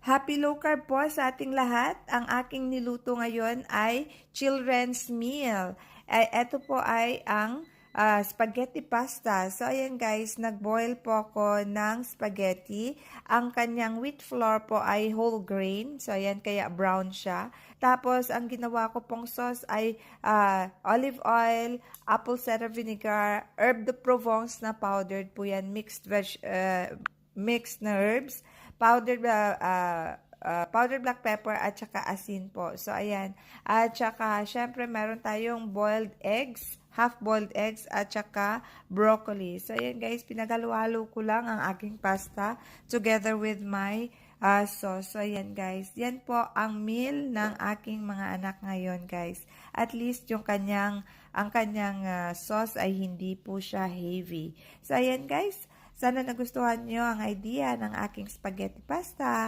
Happy low carb po sa ating lahat. Ang aking niluto ngayon ay children's meal. Ito po ay ang spaghetti pasta. So, ayan guys, nag-boil po ako ng spaghetti. Ang kanyang wheat flour po ay whole grain. So, ayan, kaya brown siya. Tapos, ang ginawa ko pong sauce ay olive oil, apple cider vinegar, herb de Provence na powdered po yan, mixed na herbs, powdered black pepper at saka asin po. So, ayan. At saka, syempre, meron tayong boiled eggs, half-boiled eggs, at saka broccoli. So, ayan guys, pinagalo-halo ko lang ang aking pasta together with my sauce. So, ayan guys. Yan po ang meal ng aking mga anak ngayon guys. At least yung ang kanyang sauce ay hindi po siya heavy. So, ayan guys. Sana nagustuhan nyo ang idea ng aking spaghetti pasta.